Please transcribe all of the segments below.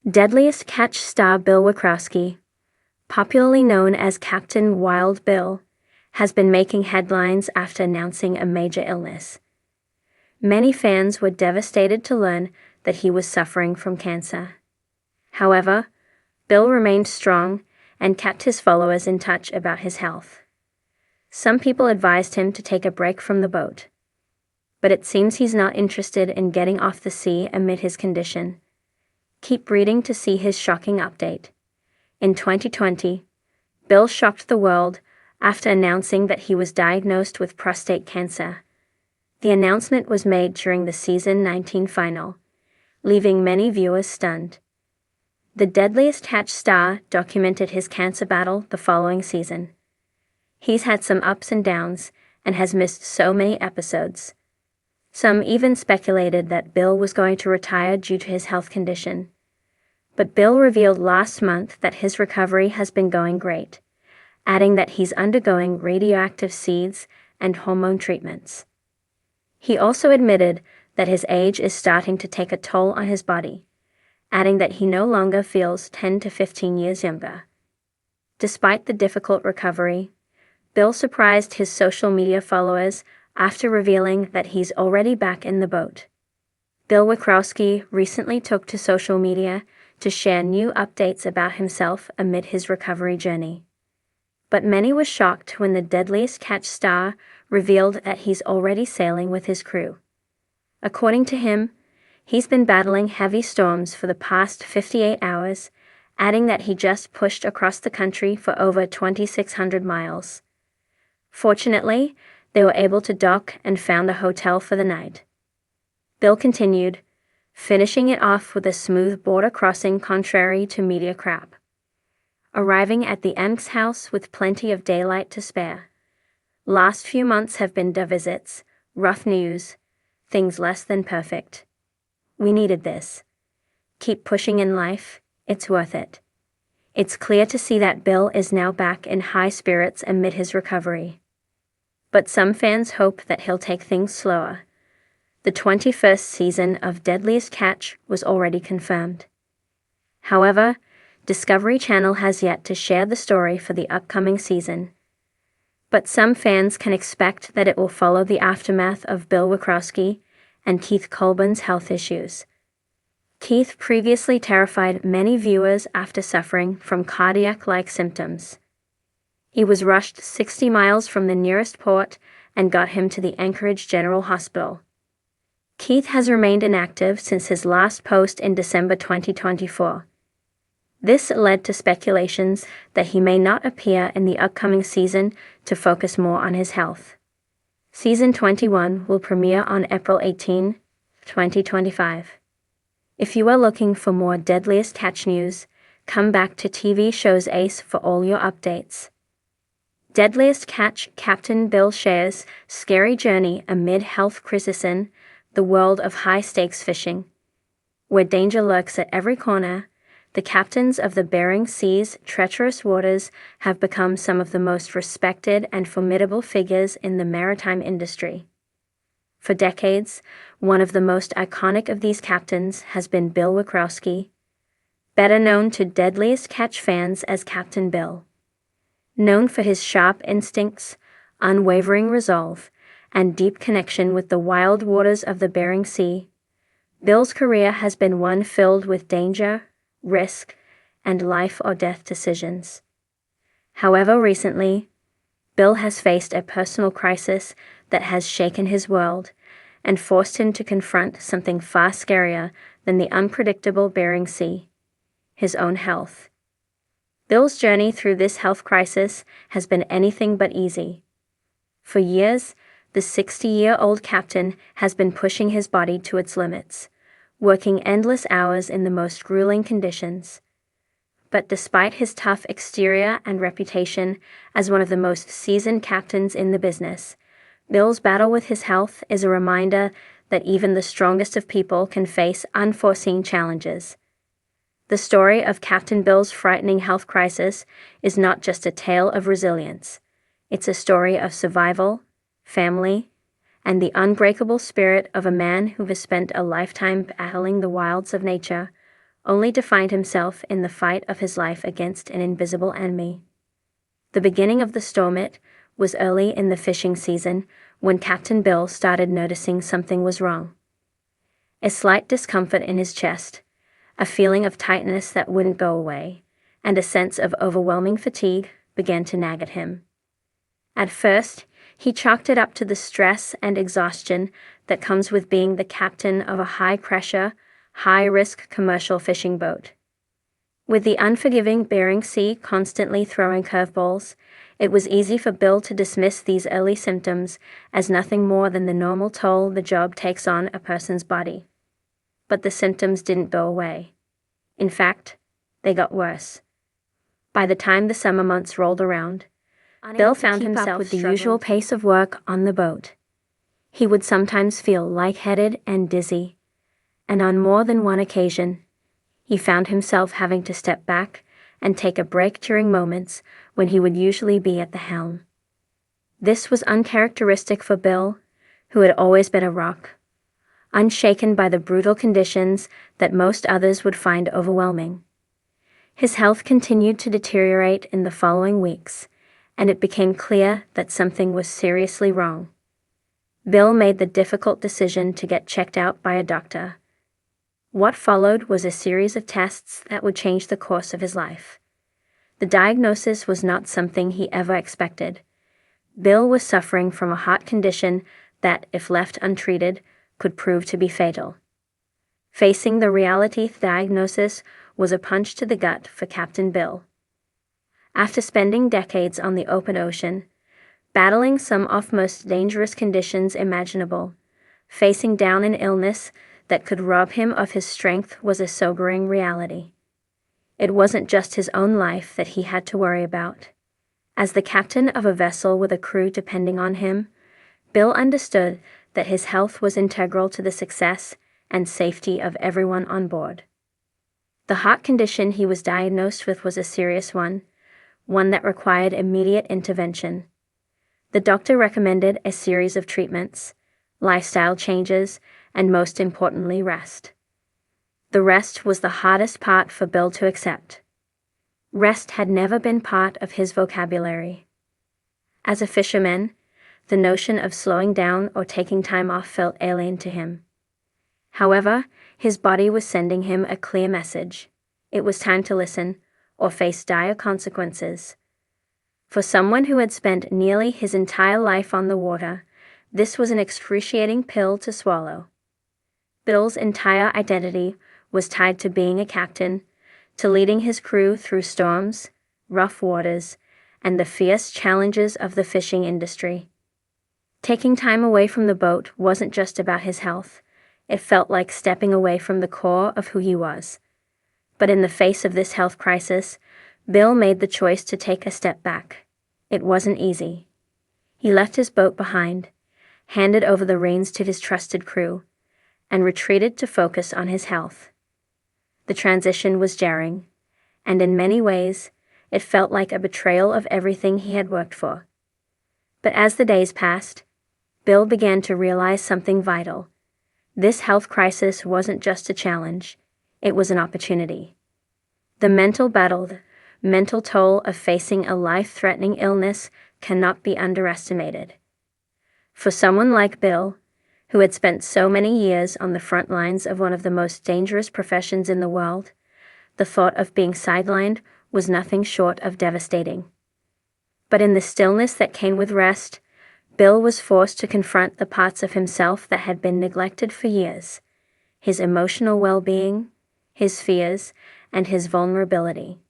Deadliest Catch star Bill Wachowski, popularly known as Captain Wild Bill, has been making headlines after announcing a major illness. Many fans were devastated to learn that he was suffering from cancer. However, Bill remained strong and kept his followers in touch about his health. Some people advised him to take a break from the boat, but it seems he's not interested in getting off the sea amid his condition. Keep reading to see his shocking update. In 2020, Bill shocked the world after announcing that he was diagnosed with prostate cancer. The announcement was made during the season 19 final, leaving many viewers stunned. The Deadliest Catch star documented his cancer battle the following season. He's had some ups and downs and has missed so many episodes. Some even speculated that Bill was going to retire due to his health condition. But Bill revealed last month that his recovery has been going great, adding that he's undergoing radioactive seeds and hormone treatments. He also admitted that his age is starting to take a toll on his body, adding that he no longer feels 10 to 15 years younger. Despite the difficult recovery, Bill surprised his social media followers after revealing that he's already back in the boat. Bill Wachowski recently took to social media to share new updates about himself amid his recovery journey. But many were shocked when the Deadliest Catch star revealed that he's already sailing with his crew. According to him, he's been battling heavy storms for the past 58 hours, adding that he just pushed across the country for over 2,600 miles. Fortunately, they were able to dock and found a hotel for the night. Bill continued, finishing it off with a smooth border crossing contrary to media crap. Arriving at the M's house with plenty of daylight to spare. Last few months have been visits, rough news, things less than perfect. We needed this. Keep pushing in life, it's worth it. It's clear to see that Bill is now back in high spirits amid his recovery. But some fans hope that he'll take things slower. The 21st season of Deadliest Catch was already confirmed. However, Discovery Channel has yet to share the story for the upcoming season. But some fans can expect that it will follow the aftermath of Bill Wachowski and Keith Colburn's health issues. Keith previously terrified many viewers after suffering from cardiac-like symptoms. He was rushed 60 miles from the nearest port and got him to the Anchorage General Hospital. Keith has remained inactive since his last post in December 2024. This led to speculations that he may not appear in the upcoming season to focus more on his health. Season 21 will premiere on April 18, 2025. If you are looking for more Deadliest Catch news, come back to TV Shows Ace for all your updates. Deadliest Catch Captain Bill shares scary journey amid health crisis in the world of high-stakes fishing. Where danger lurks at every corner, the captains of the Bering Sea's treacherous waters have become some of the most respected and formidable figures in the maritime industry. For decades, one of the most iconic of these captains has been Bill Wachowski, better known to Deadliest Catch fans as Captain Bill. Known for his sharp instincts, unwavering resolve, and deep connection with the wild waters of the Bering Sea, Bill's career has been one filled with danger, risk, and life-or-death decisions. However, recently, Bill has faced a personal crisis that has shaken his world and forced him to confront something far scarier than the unpredictable Bering Sea: his own health. Bill's journey through this health crisis has been anything but easy. For years, the 60-year-old captain has been pushing his body to its limits, working endless hours in the most grueling conditions. But despite his tough exterior and reputation as one of the most seasoned captains in the business, Bill's battle with his health is a reminder that even the strongest of people can face unforeseen challenges. The story of Captain Bill's frightening health crisis is not just a tale of resilience. It's a story of survival, family, and the unbreakable spirit of a man who has spent a lifetime battling the wilds of nature, only to find himself in the fight of his life against an invisible enemy. The beginning of the storm was early in the fishing season when Captain Bill started noticing something was wrong. A slight discomfort in his chest, a feeling of tightness that wouldn't go away, and a sense of overwhelming fatigue began to nag at him. At first, he chalked it up to the stress and exhaustion that comes with being the captain of a high-pressure, high-risk commercial fishing boat. With the unforgiving Bering Sea constantly throwing curveballs, it was easy for Bill to dismiss these early symptoms as nothing more than the normal toll the job takes on a person's body. But the symptoms didn't go away. In fact, they got worse. By the time the summer months rolled around, Bill found himself with the usual pace of work on the boat. He would sometimes feel lightheaded and dizzy, and on more than one occasion, he found himself having to step back and take a break during moments when he would usually be at the helm. This was uncharacteristic for Bill, who had always been a rock, unshaken by the brutal conditions that most others would find overwhelming. His health continued to deteriorate in the following weeks, and it became clear that something was seriously wrong. Bill made the difficult decision to get checked out by a doctor. What followed was a series of tests that would change the course of his life. The diagnosis was not something he ever expected. Bill was suffering from a heart condition that, if left untreated, could prove to be fatal. Facing the reality diagnosis was a punch to the gut for Captain Bill. After spending decades on the open ocean, battling some of most dangerous conditions imaginable, facing down an illness that could rob him of his strength was a sobering reality. It wasn't just his own life that he had to worry about. As the captain of a vessel with a crew depending on him, Bill understood that his health was integral to the success and safety of everyone on board. The heart condition he was diagnosed with was a serious one that required immediate intervention. The doctor recommended a series of treatments, lifestyle changes, and most importantly, rest. The rest was the hardest part for Bill to accept. Rest had never been part of his vocabulary. As a fisherman, the notion of slowing down or taking time off felt alien to him. However, his body was sending him a clear message. It was time to listen, or face dire consequences. For someone who had spent nearly his entire life on the water, this was an excruciating pill to swallow. Bill's entire identity was tied to being a captain, to leading his crew through storms, rough waters, and the fierce challenges of the fishing industry. Taking time away from the boat wasn't just about his health. It felt like stepping away from the core of who he was. But in the face of this health crisis, Bill made the choice to take a step back. It wasn't easy. He left his boat behind, handed over the reins to his trusted crew, and retreated to focus on his health. The transition was jarring, and in many ways, it felt like a betrayal of everything he had worked for. But as the days passed, Bill began to realize something vital. This health crisis wasn't just a challenge, it was an opportunity. The mental toll of facing a life-threatening illness cannot be underestimated. For someone like Bill, who had spent so many years on the front lines of one of the most dangerous professions in the world, the thought of being sidelined was nothing short of devastating. But in the stillness that came with rest, Bill was forced to confront the parts of himself that had been neglected for years: his emotional well-being, his fears, and his vulnerability.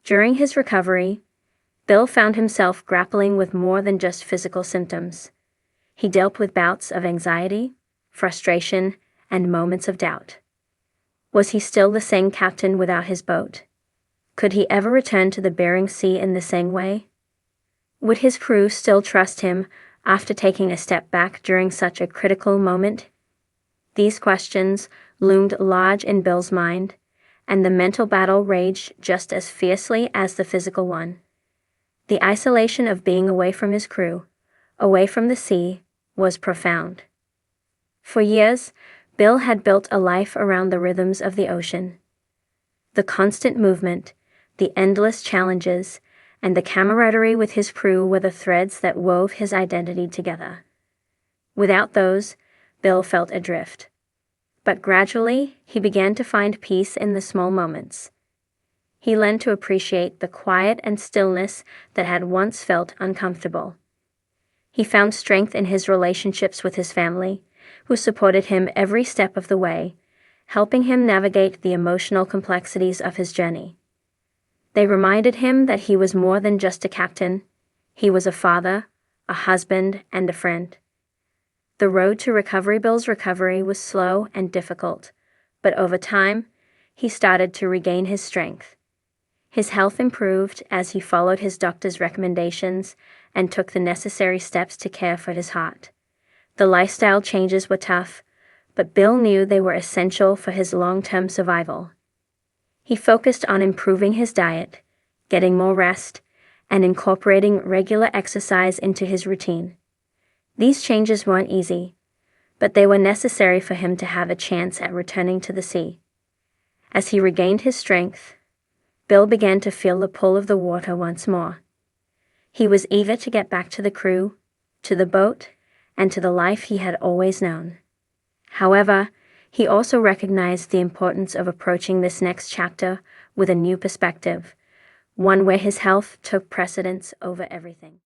During his recovery, Bill found himself grappling with more than just physical symptoms. He dealt with bouts of anxiety, frustration, and moments of doubt. Was he still the same captain without his boat? Could he ever return to the Bering Sea in the same way? Would his crew still trust him after taking a step back during such a critical moment? These questions loomed large in Bill's mind, and the mental battle raged just as fiercely as the physical one. The isolation of being away from his crew, away from the sea, was profound. For years, Bill had built a life around the rhythms of the ocean. The constant movement, the endless challenges, and the camaraderie with his crew were the threads that wove his identity together. Without those, Bill felt adrift. But gradually, he began to find peace in the small moments. He learned to appreciate the quiet and stillness that had once felt uncomfortable. He found strength in his relationships with his family, who supported him every step of the way, helping him navigate the emotional complexities of his journey. They reminded him that he was more than just a captain. He was a father, a husband, and a friend. The road to Bill's recovery was slow and difficult, but over time, he started to regain his strength. His health improved as he followed his doctor's recommendations and took the necessary steps to care for his heart. The lifestyle changes were tough, but Bill knew they were essential for his long-term survival. He focused on improving his diet, getting more rest, and incorporating regular exercise into his routine. These changes weren't easy, but they were necessary for him to have a chance at returning to the sea. As he regained his strength, Bill began to feel the pull of the water once more. He was eager to get back to the crew, to the boat, and to the life he had always known. However, he also recognized the importance of approaching this next chapter with a new perspective, one where his health took precedence over everything.